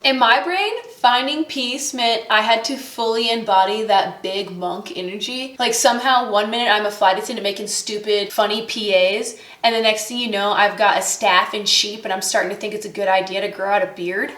In my brain, finding peace meant I had to fully embody that big monk energy. Like somehow 1 minute I'm a flight attendant making stupid, funny PAs, and the next thing you know, I've got a staff and sheep and I'm starting to think it's a good idea to grow out a beard.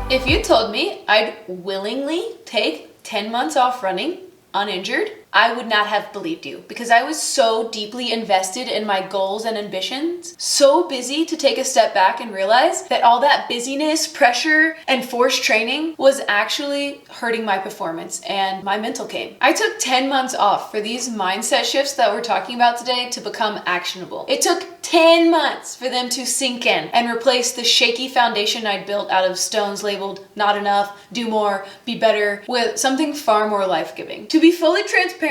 If you told me I'd willingly take 10 months off running, uninjured, I would not have believed you because I was so deeply invested in my goals and ambitions, so busy to take a step back and realize that all that busyness, pressure, and forced training was actually hurting my performance and my mental game. I took 10 months off for these mindset shifts that we're talking about today to become actionable. It took 10 months for them to sink in and replace the shaky foundation I'd built out of stones labeled not enough, do more, be better, with something far more life-giving. To be fully transparent,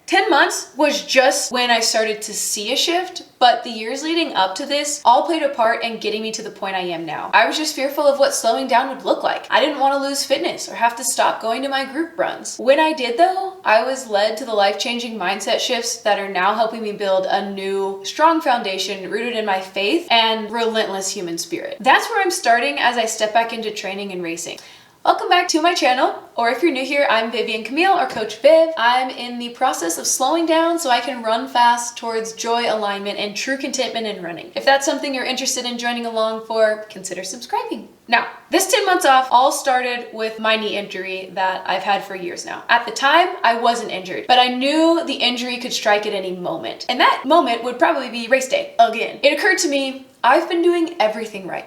10 months was just when I started to see a shift, but the years leading up to this all played a part in getting me to the point I am now. I was just fearful of what slowing down would look like. I didn't want to lose fitness or have to stop going to my group runs. When I did though, I was led to the life-changing mindset shifts that are now helping me build a new, strong foundation rooted in my faith and relentless human spirit. That's where I'm starting as I step back into training and racing. Welcome back to my channel, or if you're new here, I'm Vivian Camille, or Coach Viv. I'm in the process of slowing down so I can run fast towards joy, alignment, and true contentment in running. If that's something you're interested in joining along for, consider subscribing. Now, this 10 months off all started with my knee injury that I've had for years now. At the time, I wasn't injured, but I knew the injury could strike at any moment. And that moment would probably be race day again. It occurred to me, I've been doing everything right.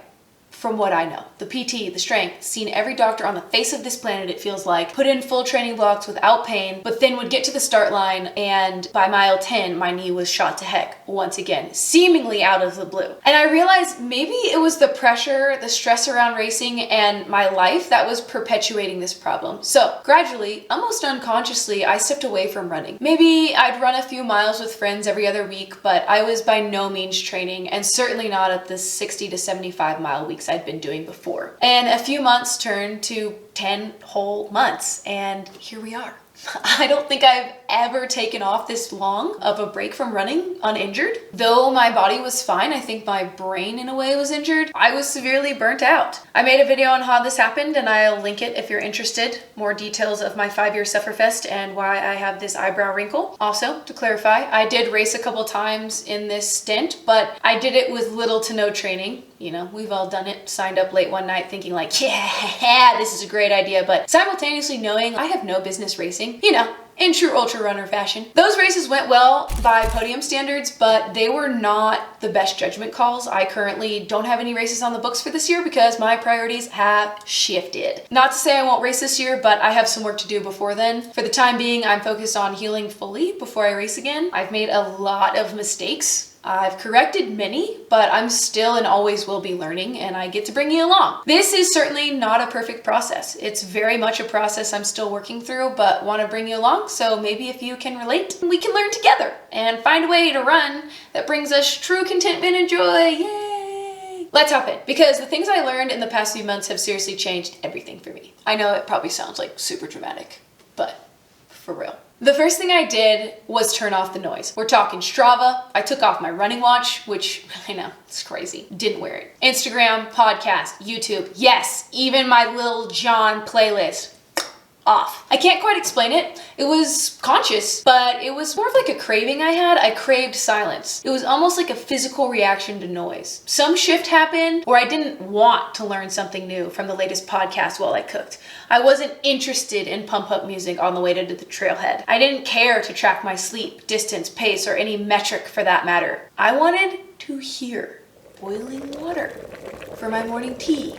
From what I know, the PT, the strength, seen every doctor on the face of this planet, it feels like, put in full training blocks without pain, but then would get to the start line and by mile 10, my knee was shot to heck once again, seemingly out of the blue. And I realized maybe it was the pressure, the stress around racing and my life that was perpetuating this problem. So gradually, almost unconsciously, I stepped away from running. Maybe I'd run a few miles with friends every other week, but I was by no means training and certainly not at the 60 to 75 mile weeks I'd been doing before. And a few months turned to 10 whole months, and here we are. I don't think I've ever taken off this long of a break from running uninjured. Though my body was fine, I think my brain in a way was injured. I was severely burnt out. I made a video on how this happened and I'll link it if you're interested. More details of my 5-year sufferfest and why I have this eyebrow wrinkle. Also, to clarify, I did race a couple times in this stint, but I did it with little to no training. You know, we've all done it, signed up late one night thinking like, yeah, this is a great idea, but simultaneously knowing I have no business racing, you know, in true ultra runner fashion. Those races went well by podium standards, but they were not the best judgment calls. I currently don't have any races on the books for this year because my priorities have shifted. Not to say I won't race this year, but I have some work to do before then. For the time being, I'm focused on healing fully before I race again. I've made a lot of mistakes. I've corrected many, but I'm still and always will be learning, and I get to bring you along. This is certainly not a perfect process. It's very much a process I'm still working through, but want to bring you along, so maybe if you can relate, we can learn together and find a way to run that brings us true contentment and joy. Yay! Let's hop in, because the things I learned in the past few months have seriously changed everything for me. I know it probably sounds like super dramatic, but for real. The first thing I did was turn off the noise. We're talking Strava. I took off my running watch, which I know, it's crazy. Didn't wear it. Instagram, podcast, YouTube. Yes, even my Lil Jon playlist. Off. I can't quite explain it. It was conscious, but it was more of like a craving I had. I craved silence. It was almost like a physical reaction to noise. Some shift happened where I didn't want to learn something new from the latest podcast while I cooked. I wasn't interested in pump up music on the way to the trailhead. I didn't care to track my sleep, distance, pace, or any metric for that matter. I wanted to hear boiling water for my morning tea.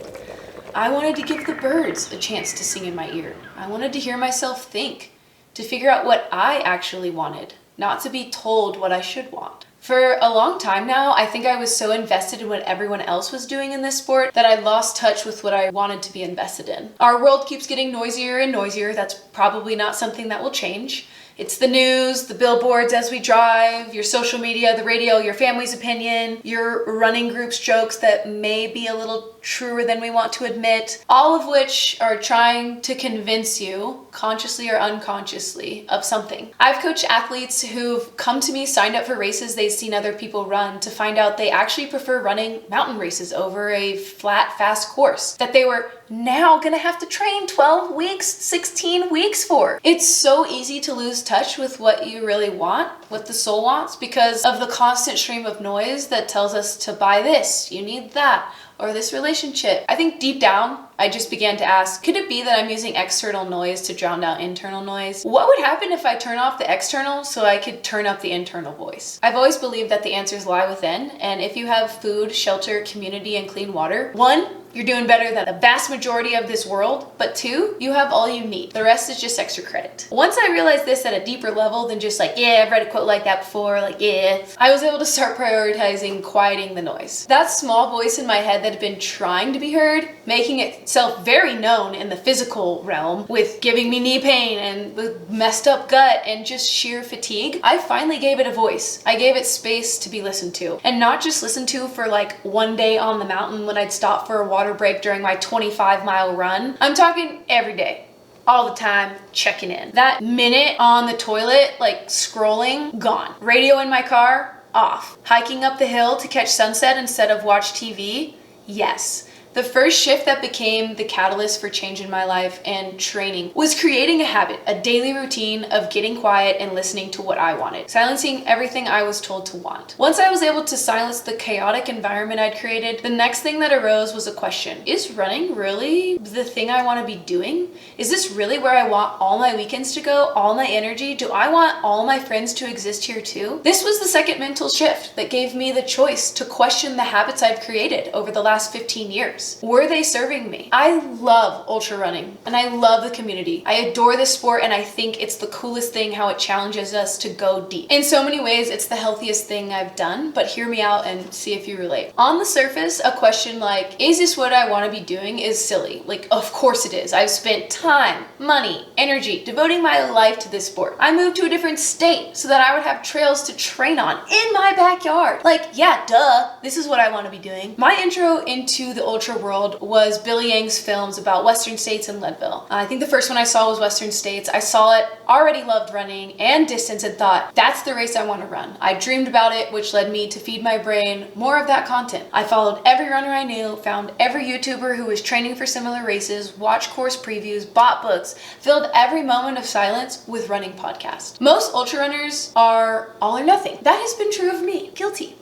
I wanted to give the birds a chance to sing in my ear. I wanted to hear myself think, to figure out what I actually wanted, not to be told what I should want. For a long time now, I think I was so invested in what everyone else was doing in this sport that I lost touch with what I wanted to be invested in. Our world keeps getting noisier and noisier. That's probably not something that will change. It's the news, the billboards as we drive, your social media, the radio, your family's opinion, your running group's jokes that may be a little truer than we want to admit, all of which are trying to convince you, consciously or unconsciously, of something. I've coached athletes who've come to me, signed up for races they've seen other people run, to find out they actually prefer running mountain races over a flat, fast course that they were now gonna have to train 12 weeks, 16 weeks for. It's so easy to lose touch with what you really want, what the soul wants, because of the constant stream of noise that tells us to buy this, you need that, or this relationship. I think deep down, I just began to ask, could it be that I'm using external noise to drown out internal noise? What would happen if I turn off the external so I could turn up the internal voice? I've always believed that the answers lie within, and if you have food, shelter, community, and clean water, one, you're doing better than the vast majority of this world, but two, you have all you need. The rest is just extra credit. Once I realized this at a deeper level than just like, yeah, I've read a quote like that before, like, yeah, I was able to start prioritizing quieting the noise. That small voice in my head that had been trying to be heard, making itself very known in the physical realm with giving me knee pain and with messed up gut and just sheer fatigue, I finally gave it a voice. I gave it space to be listened to, and not just listened to for like one day on the mountain when I'd stop for a water break during my 25-mile run. I'm talking every day, all the time, checking in. That minute on the toilet, like scrolling, gone. Radio in my car, off. Hiking up the hill to catch sunset instead of watch TV, yes. The first shift that became the catalyst for change in my life and training was creating a habit, a daily routine of getting quiet and listening to what I wanted, silencing everything I was told to want. Once I was able to silence the chaotic environment I'd created, the next thing that arose was a question. Is running really the thing I want to be doing? Is this really where I want all my weekends to go, all my energy? Do I want all my friends to exist here too? This was the second mental shift that gave me the choice to question the habits I've created over the last 15 years. Were they serving me? I love ultra running and I love the community. I adore this sport and I think it's the coolest thing how it challenges us to go deep. In so many ways, it's the healthiest thing I've done, but hear me out and see if you relate. On the surface, a question like, is this what I want to be doing, is silly. Like, of course it is. I've spent time, money, energy, devoting my life to this sport. I moved to a different state so that I would have trails to train on in my backyard. Like, yeah, duh, this is what I want to be doing. My intro into the ultra world was Billy Yang's films about Western States and Leadville. I think the first one I saw was Western States. I saw it, already loved running and distance, and thought, that's the race I want to run. I dreamed about it, which led me to feed my brain more of that content. I followed every runner I knew, found every YouTuber who was training for similar races, watched course previews, bought books, filled every moment of silence with running podcasts. Most ultra runners are all or nothing. That has been true of me. Guilty.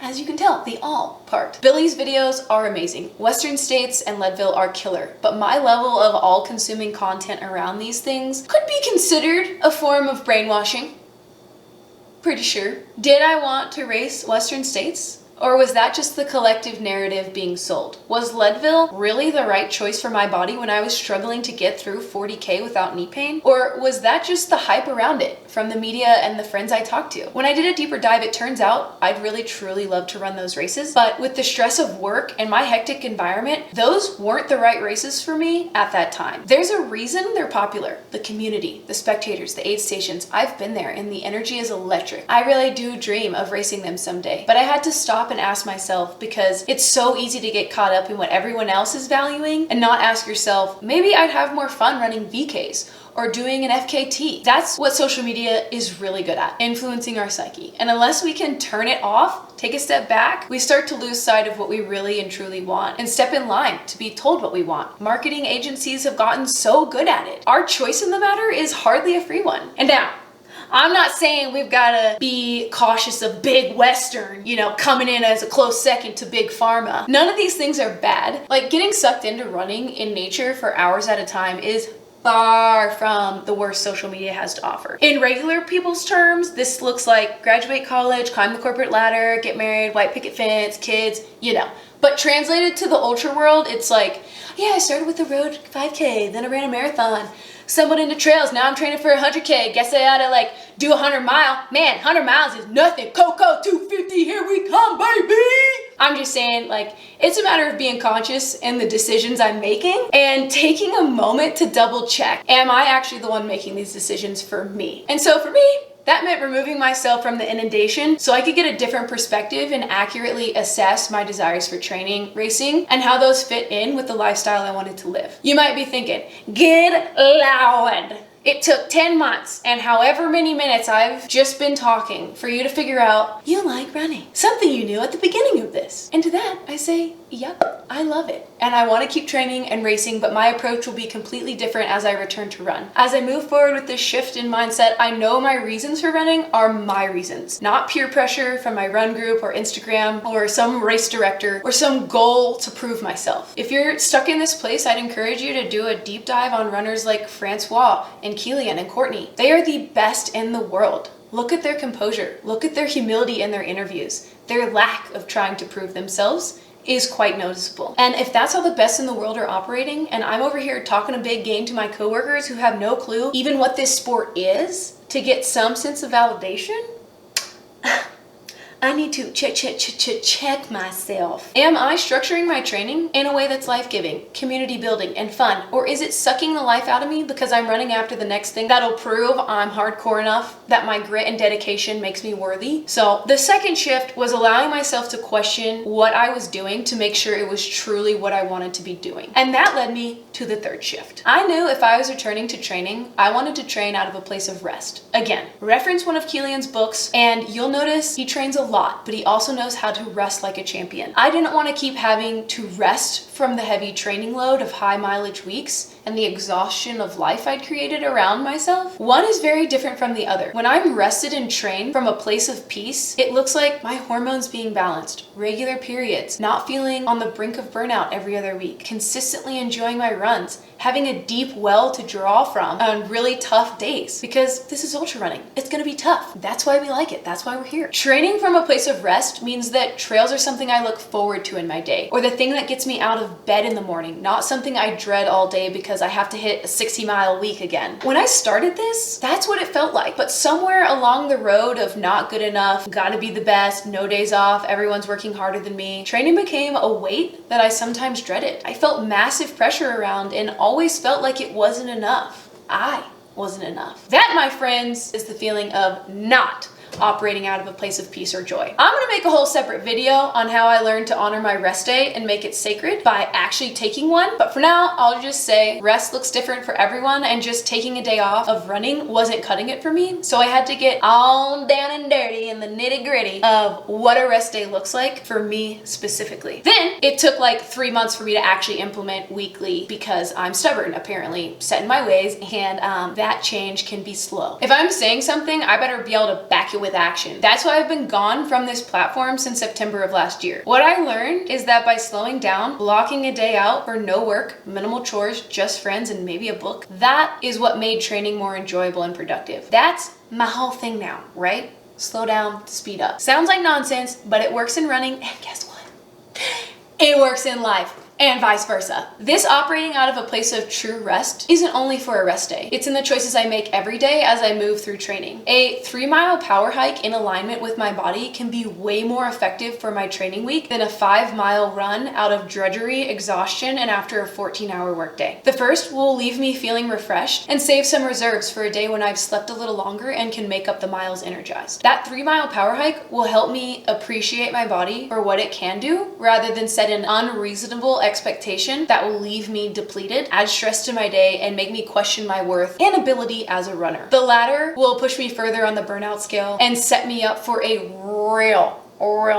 As you can tell, the all part. Billy's videos are amazing. Western States and Leadville are killer, but my level of all-consuming content around these things could be considered a form of brainwashing. Pretty sure. Did I want to race Western States? Or was that just the collective narrative being sold? Was Leadville really the right choice for my body when I was struggling to get through 40K without knee pain? Or was that just the hype around it from the media and the friends I talked to? When I did a deeper dive, it turns out I'd really truly love to run those races, but with the stress of work and my hectic environment, those weren't the right races for me at that time. There's a reason they're popular. The community, the spectators, the aid stations, I've been there and the energy is electric. I really do dream of racing them someday, but I had to stop and ask myself, because it's so easy to get caught up in what everyone else is valuing and not ask yourself, maybe I'd have more fun running VKs or doing an FKT. That's what social media is really good at, influencing our psyche. And unless we can turn it off, take a step back, we start to lose sight of what we really and truly want and step in line to be told what we want. Marketing agencies have gotten so good at it. Our choice in the matter is hardly a free one. And now, I'm not saying we've got to be cautious of big Western, coming in as a close second to big pharma. None of these things are bad. Like, getting sucked into running in nature for hours at a time is far from the worst social media has to offer. In regular people's terms, this looks like graduate college, climb the corporate ladder, get married, white picket fence, kids, But translated to the ultra world, it's like, yeah, I started with the road 5K, then I ran a marathon, stumbled into trails, now I'm training for 100K, guess I ought to do 100 mile. Man, 100 miles is nothing. Coco 250, here we come, baby. I'm just saying, it's a matter of being conscious in the decisions I'm making and taking a moment to double check. Am I actually the one making these decisions for me? And so for me, That meant removing myself from the inundation so I could get a different perspective and accurately assess my desires for training, racing, and how those fit in with the lifestyle I wanted to live. You might be thinking, good Lord. It took 10 months and however many minutes I've just been talking for you to figure out you like running. Something you knew at the beginning of this. And to that, I say, yep, I love it. And I want to keep training and racing, but my approach will be completely different as I return to run. As I move forward with this shift in mindset, I know my reasons for running are my reasons, not peer pressure from my run group or Instagram or some race director or some goal to prove myself. If you're stuck in this place, I'd encourage you to do a deep dive on runners like Francois and Kilian and Courtney. They are the best in the world. Look at their composure. Look at their humility in their interviews. Their lack of trying to prove themselves is quite noticeable. And if that's how the best in the world are operating, and I'm over here talking a big game to my coworkers who have no clue even what this sport is to get some sense of validation, I need to check myself. Am I structuring my training in a way that's life-giving, community building, and fun? Or is it sucking the life out of me because I'm running after the next thing that'll prove I'm hardcore enough that my grit and dedication makes me worthy? So the second shift was allowing myself to question what I was doing to make sure it was truly what I wanted to be doing. And that led me to the third shift. I knew if I was returning to training, I wanted to train out of a place of rest. Again, reference one of Kilian's books, and you'll notice he trains a lot, but he also knows how to rest like a champion. I didn't want to keep having to rest from the heavy training load of high mileage weeks and the exhaustion of life I'd created around myself. One is very different from the other. When I'm rested and trained from a place of peace, it looks like my hormones being balanced, regular periods, not feeling on the brink of burnout every other week, consistently enjoying my runs, having a deep well to draw from on really tough days, because this is ultra running. It's gonna be tough. That's why we like it. That's why we're here. Training from a place of rest means that trails are something I look forward to in my day, or the thing that gets me out of bed in the morning, not something I dread all day because I have to hit a 60-mile week again. When I started this, that's what it felt like. But somewhere along the road of not good enough, gotta be the best, no days off, everyone's working harder than me, training became a weight that I sometimes dreaded. I felt massive pressure around and always felt like it wasn't enough. I wasn't enough. That, my friends, is the feeling of not operating out of a place of peace or joy. I'm gonna make a whole separate video on how I learned to honor my rest day and make it sacred by actually taking one. But for now, I'll just say rest looks different for everyone, and just taking a day off of running wasn't cutting it for me. So I had to get all down and dirty in the nitty gritty of what a rest day looks like for me specifically. Then it took like 3 months for me to actually implement weekly because I'm stubborn, apparently, set in my ways, and that change can be slow. If I'm saying something, I better be able to back it with action. That's why I've been gone from this platform since September of last year. What I learned is that by slowing down, blocking a day out for no work, minimal chores, just friends, and maybe a book, that is what made training more enjoyable and productive. That's my whole thing now, right? Slow down, speed up. Sounds like nonsense, but it works in running, and guess what? It works in life. And vice versa. This operating out of a place of true rest isn't only for a rest day. It's in the choices I make every day as I move through training. A 3-mile power hike in alignment with my body can be way more effective for my training week than a 5-mile run out of drudgery, exhaustion, and after a 14-hour workday. The first will leave me feeling refreshed and save some reserves for a day when I've slept a little longer and can make up the miles energized. That 3-mile power hike will help me appreciate my body for what it can do rather than set an unreasonable expectation that will leave me depleted, add stress to my day, and make me question my worth and ability as a runner. The latter will push me further on the burnout scale and set me up for a real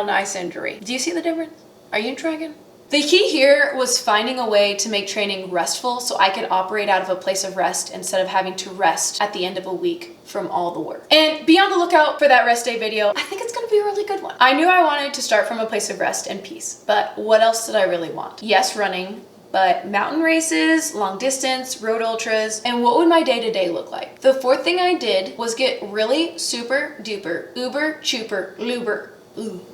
nice injury. Do you see the difference? Are you tracking? The key here was finding a way to make training restful so I could operate out of a place of rest instead of having to rest at the end of a week from all the work. And be on the lookout for that rest day video. I think it's gonna be a really good one. I knew I wanted to start from a place of rest and peace, but what else did I really want? Yes, running, but mountain races, long distance, road ultras, and what would my day-to-day look like? The fourth thing I did was get really super duper, uber, chuper, luber.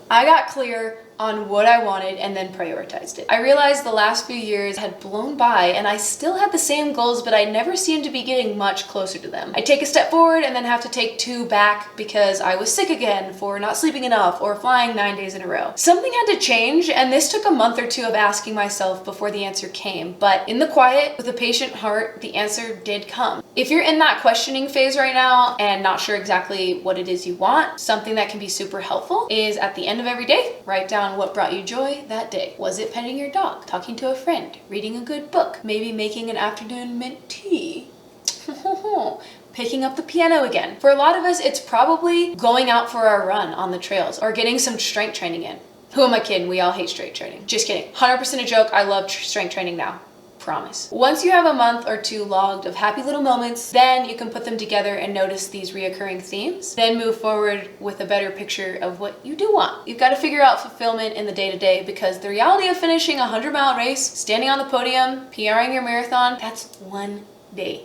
I got clear on what I wanted and then prioritized it. I realized the last few years had blown by and I still had the same goals, but I never seemed to be getting much closer to them. I'd take a step forward and then have to take 2 back because I was sick again for not sleeping enough or flying 9 days in a row. Something had to change, and this took a month or 2 of asking myself before the answer came. But in the quiet, with a patient heart, the answer did come. If you're in that questioning phase right now and not sure exactly what it is you want, something that can be super helpful is at the end of every day, write down what brought you joy that day. Was it petting your dog, talking to a friend, reading a good book, maybe making an afternoon mint tea? Picking up the piano again. For a lot of us, it's probably going out for our run on the trails or getting some strength training in. Who am I kidding? We all hate strength training. Just kidding. 100% a joke. I love strength training now. Promise. Once you have a month or 2 logged of happy little moments, then you can put them together and notice these reoccurring themes. Then move forward with a better picture of what you do want. You've got to figure out fulfillment in the day-to-day, because the reality of finishing a 100-mile race, standing on the podium, PRing your marathon, that's 1 day.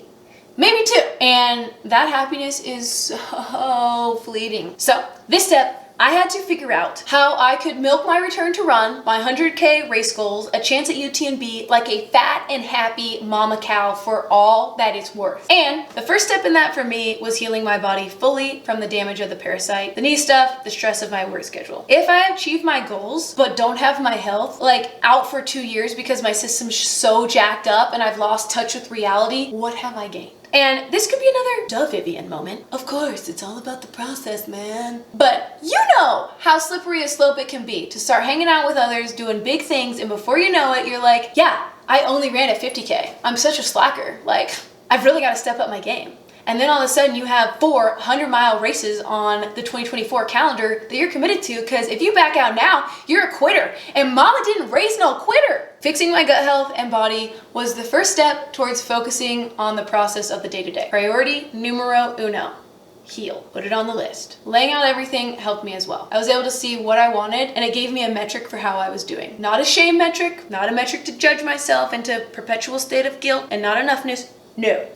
Maybe 2. And that happiness is so fleeting. So this step, I had to figure out how I could milk my return to run, my 100K race goals, a chance at UTMB, like a fat and happy mama cow for all that it's worth. And the first step in that for me was healing my body fully from the damage of the parasite, the knee stuff, the stress of my work schedule. If I achieve my goals, but don't have my health, like out for 2 years because my system's so jacked up and I've lost touch with reality, what have I gained? And this could be another duh Vivian moment. Of course, it's all about the process, man. But you know how slippery a slope it can be to start hanging out with others, doing big things, and before you know it, you're like, yeah, I only ran a 50K. I'm such a slacker. Like, I've really got to step up my game. And then all of a sudden you have 4 100-mile races on the 2024 calendar that you're committed to, because if you back out now, you're a quitter. And mama didn't raise no quitter. Fixing my gut health and body was the first step towards focusing on the process of the day-to-day. Priority numero uno. Heal. Put it on the list. Laying out everything helped me as well. I was able to see what I wanted, and it gave me a metric for how I was doing. Not a shame metric, not a metric to judge myself into a perpetual state of guilt and not enoughness. No.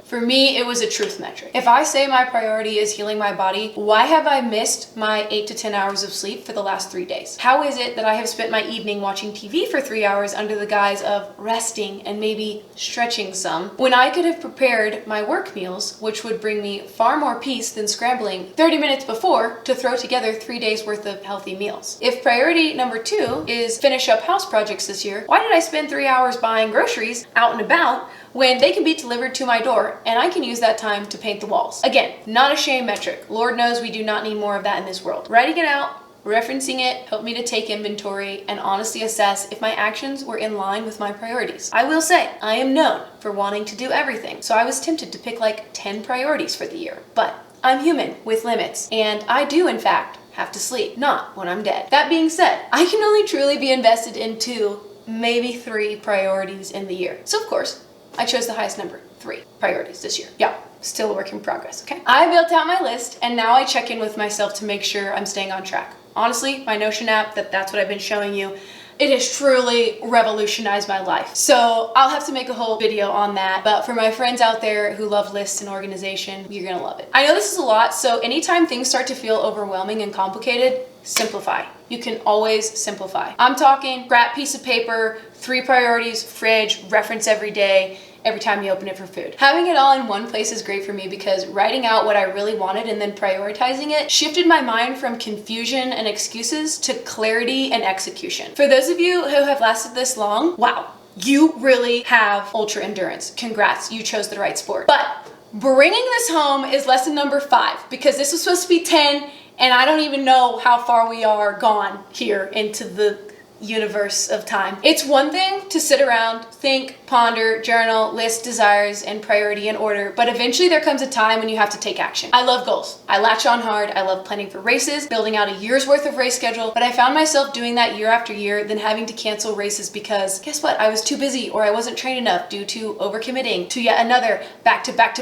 For me, it was a truth metric. If I say my priority is healing my body, why have I missed my 8 to 10 hours of sleep for the last 3 days? How is it that I have spent my evening watching TV for 3 hours under the guise of resting and maybe stretching some, when I could have prepared my work meals, which would bring me far more peace than scrambling 30 minutes before to throw together 3 days worth of healthy meals? If priority number 2 is finish up house projects this year, why did I spend 3 hours buying groceries out and about when they can be delivered to my door and I can use that time to paint the walls? Again, not a shame metric. Lord knows we do not need more of that in this world. Writing it out, referencing it, helped me to take inventory and honestly assess if my actions were in line with my priorities. I will say, I am known for wanting to do everything, so I was tempted to pick like 10 priorities for the year. But I'm human with limits, and I do in fact have to sleep, not when I'm dead. That being said, I can only truly be invested in 2, maybe 3 priorities in the year. So of course, I chose the highest number, 3 priorities this year. Yeah, still a work in progress, okay? I built out my list, and now I check in with myself to make sure I'm staying on track. Honestly, my Notion app, that's what I've been showing you, it has truly revolutionized my life. So I'll have to make a whole video on that, but for my friends out there who love lists and organization, you're gonna love it. I know this is a lot, so anytime things start to feel overwhelming and complicated, simplify. You can always simplify. I'm talking scrap piece of paper, 3 priorities, fridge, reference every day, every time you open it for food. Having it all in one place is great for me because writing out what I really wanted and then prioritizing it shifted my mind from confusion and excuses to clarity and execution. For those of you who have lasted this long, wow, you really have ultra endurance. Congrats, you chose the right sport. But bringing this home is lesson number 5, because this was supposed to be 10 and I don't even know how far we are gone here into the universe of time. It's one thing to sit around, think, ponder, journal, list desires and priority in order, but eventually there comes a time when you have to take action. I love goals. I latch on hard. I love planning for races, building out a year's worth of race schedule, but I found myself doing that year after year, then having to cancel races because guess what? I was too busy or I wasn't trained enough due to overcommitting to yet another back to back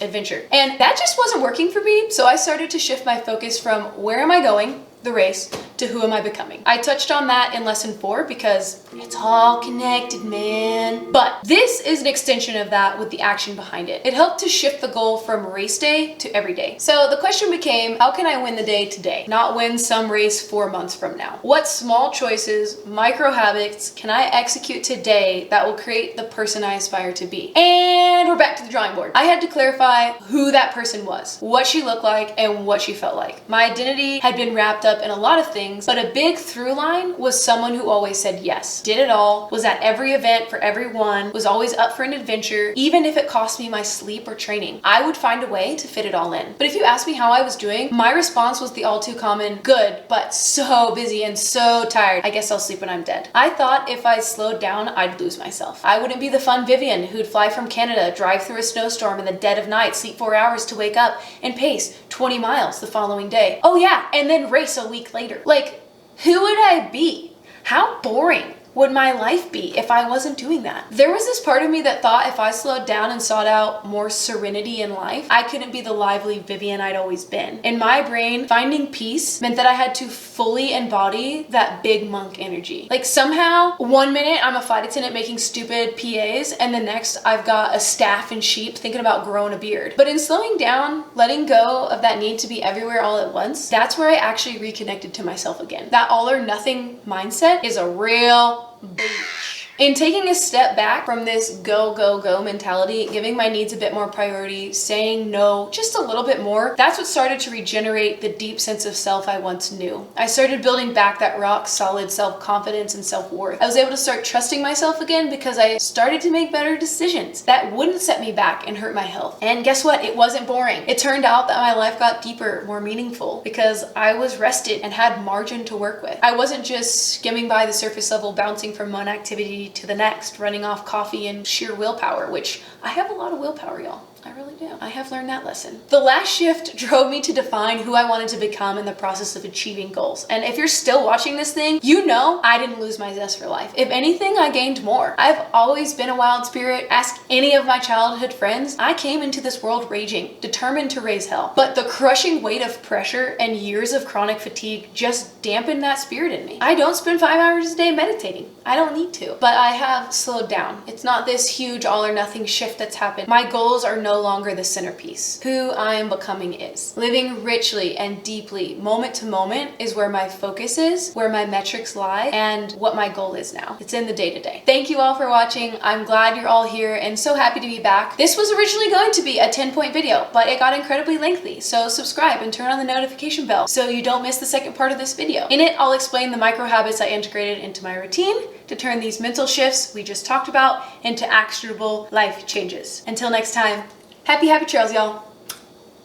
adventure. And that just wasn't working for me, so I started to shift my focus from where am I going the race to who am I becoming. I touched on that in lesson 4 because it's all connected, man. But this is an extension of that with the action behind it. It helped to shift the goal from race day to every day. So the question became, how can I win the day today, not win some race 4 months from now? What small choices, micro habits can I execute today that will create the person I aspire to be? And we're back to the drawing board. I had to clarify who that person was, what she looked like, and what she felt like. My identity had been wrapped up in a lot of things, but a big through line was someone who always said yes, did it all, was at every event for everyone, was always up for an adventure, even if it cost me my sleep or training. I would find a way to fit it all in. But if you ask me how I was doing, my response was the all too common, good, but so busy and so tired. I guess I'll sleep when I'm dead. I thought if I slowed down, I'd lose myself. I wouldn't be the fun Vivian who'd fly from Canada, drive through a snowstorm in the dead of night, sleep 4 hours to wake up, and pace 20 miles the following day. Oh yeah, and then race a week later. Like, who would I be? How boring would my life be if I wasn't doing that? There was this part of me that thought if I slowed down and sought out more serenity in life, I couldn't be the lively Vivian I'd always been. In my brain, finding peace meant that I had to fully embody that big monk energy. Like somehow, 1 minute I'm a flight attendant making stupid PAs, and the next I've got a staff and sheep thinking about growing a beard. But in slowing down, letting go of that need to be everywhere all at once, that's where I actually reconnected to myself again. That all or nothing mindset is a real bitch. In taking a step back from this go, go, go mentality, giving my needs a bit more priority, saying no just a little bit more, that's what started to regenerate the deep sense of self I once knew. I started building back that rock solid self-confidence and self-worth. I was able to start trusting myself again because I started to make better decisions that wouldn't set me back and hurt my health. And guess what? It wasn't boring. It turned out that my life got deeper, more meaningful, because I was rested and had margin to work with. I wasn't just skimming by the surface level, bouncing from one activity to the next, running off coffee and sheer willpower, which I have a lot of willpower, y'all. I really do. I have learned that lesson. The last shift drove me to define who I wanted to become in the process of achieving goals. And if you're still watching this thing, you know I didn't lose my zest for life. If anything, I gained more. I've always been a wild spirit. Ask any of my childhood friends. I came into this world raging, determined to raise hell. But the crushing weight of pressure and years of chronic fatigue just dampened that spirit in me. I don't spend 5 hours a day meditating. I don't need to. But I have slowed down. It's not this huge all or nothing shift that's happened. My goals are no longer the centerpiece. Who I am becoming is. Living richly and deeply, moment to moment, is where my focus is, where my metrics lie, and what my goal is now. It's in the day-to-day. Thank you all for watching. I'm glad you're all here and so happy to be back. This was originally going to be a 10-point video, but it got incredibly lengthy, so subscribe and turn on the notification bell so you don't miss the second part of this video. In it, I'll explain the micro habits I integrated into my routine to turn these mental shifts we just talked about into actionable life changes. Until next time, happy trails, y'all.